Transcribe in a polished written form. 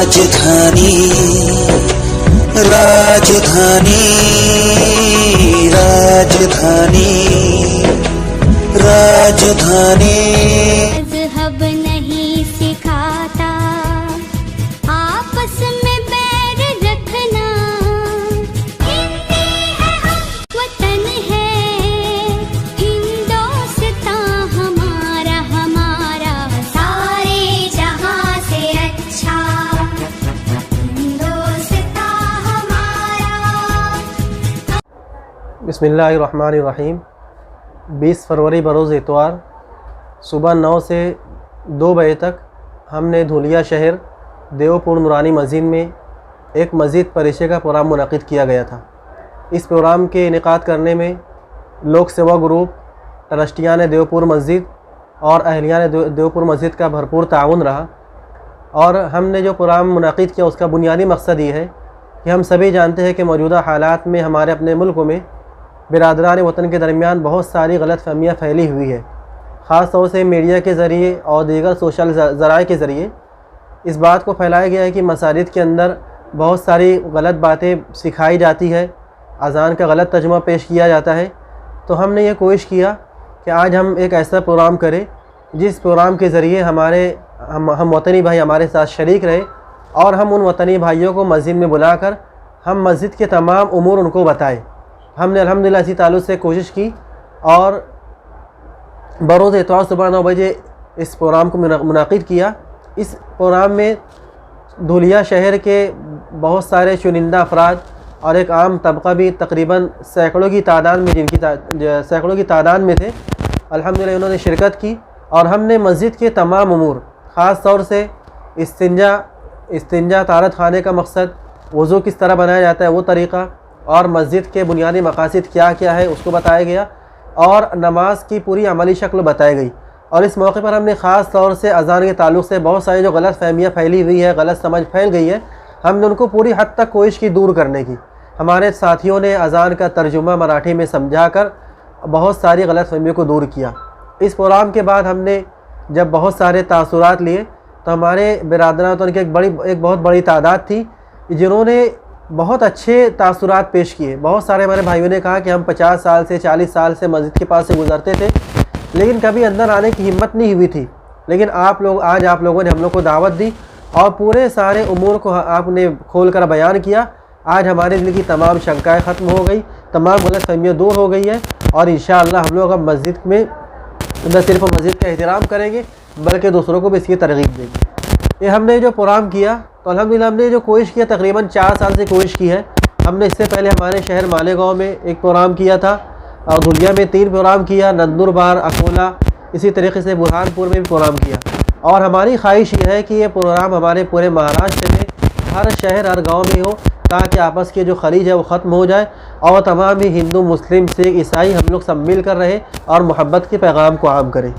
राजधानी राजधानी राजधानी राजधानी मज़हब नहीं सिखाता आपस में बैर रखना। हिंदी है हम, वतन है हिंदुस्तां हमारा हमारा, सारे जहां से अच्छा हिंदुस्तां हमारा। बिस्मिल्लाहिर्रहमानिर्रहीम। 20 फरवरी बरोज़ इतवार सुबह 9 से 2 बजे तक हमने धुलिया शहर देवपुर नूरानी मस्जिद में एक मस्जिद परिचय का प्रोग्राम मुनक़िद किया गया था। इस प्रोग्राम के इनेकाद करने में लोक सेवा ग्रुप, ट्रस्टियान देवपुर मस्जिद और अहलियान देवपुर मस्जिद का भरपूर ताउन रहा। और हमने जो प्रोग्राम मुनक़िद किया उसका बुनियादी मकसद ये है कि हम सभी जानते हैं कि मौजूदा हालात में हमारे अपने मुल्क में बिरादरान वतन के दरमियान बहुत सारी गलत फहमियाँ फैली हुई है। ख़ास तौर से मीडिया के ज़रिए और दीगर सोशल ज़राए के ज़रिए इस बात को फैलाया गया है कि मसाजिद के अंदर बहुत सारी गलत बातें सिखाई जाती है, अज़ान का गलत तर्जुमा पेश किया जाता है। तो हमने ये कोशिश किया कि आज हम एक ऐसा प्रोग्राम करें जिस प्रोग्राम के ज़रिए हम वतनी भाई हमारे साथ शरीक रहे और हम उन वतनी भाइयों को मस्जिद में बुलाकर हम मस्जिद के तमाम उमूर उनको बताएं। हमने अल्हम्दुलिल्लाह इसी ताल्लुक़ से कोशिश की और बरोज़ इतवार सुबह 9 बजे इस प्रोग्राम को मुनक़िद किया। इस प्रोग्राम में धुलिया शहर के बहुत सारे चुनिंदा अफराद और एक आम तबका भी तकरीबन सैकड़ों की तादाद में थे। अल्हम्दुलिल्लाह उन्होंने शिरकत की और हमने मस्जिद के तमाम उमूर, ख़ास तौर से इस्तिंजा तारत खाने का मकसद, वज़ू किस तरह बनाया जाता है वो तरीक़ा और मस्जिद के बुनियादी मकासद क्या क्या है उसको बताया गया और नमाज की पूरी अमली शक्ल बताई गई। और इस मौके पर हमने ख़ास तौर से अज़ान के ताल्लुक़ से बहुत सारी जो गलत फहमियाँ फैली हुई है, गलत समझ फैल गई है, हमने उनको पूरी हद तक कोशिश की दूर करने की। हमारे साथियों ने अज़ान का तर्जुमा मराठी में समझा कर बहुत सारी गलत फहमियों को दूर किया। इस प्रोग्राम के बाद हमने जब बहुत सारे तासुरात लिए तो हमारे बिरादरान वतन की एक बहुत बड़ी तादाद थी जिन्होंने बहुत अच्छे तासुरात पेश किए। बहुत सारे हमारे भाइयों ने कहा कि हम 50 साल से 40 साल से मस्जिद के पास से गुज़रते थे लेकिन कभी अंदर आने की हिम्मत नहीं हुई थी, लेकिन आज आप लोगों ने हम लोग को दावत दी और पूरे सारे उमूर को आपने खोल कर बयान किया। आज हमारे दिल की तमाम शंकाएँ ख़त्म हो गई, तमाम गलत फहमियाँ दूर हो गई है और इंशाअल्लाह हम लोग अब मस्जिद में न सिर्फ मस्जिद का एहतराम करेंगे बल्कि दूसरों को भी इसकी तरगीब देंगे। ये हमने जो प्रोग्राम किया तो अल्हम्दुलिल्लाह हमने जो कोशिश किया तकरीबन 4 साल से कोशिश की है। हमने इससे पहले हमारे शहर मालेगांव में एक प्रोग्राम किया था और धुलिया में 3 प्रोग्राम किया, नंदुरबार, अकोला, इसी तरीके से बुरहानपुर में भी प्रोग्राम किया। और हमारी ख्वाहिश ये है कि ये प्रोग्राम हमारे पूरे महाराष्ट्र में हर शहर हर गाँव में हो ताकि आपस के जो खलीज है वो ख़त्म हो जाए और तमाम ही हिंदू, मुस्लिम, सिख, ईसाई हम लोग सब मिल कर रहे और मोहब्बत के पैगाम को आम करें।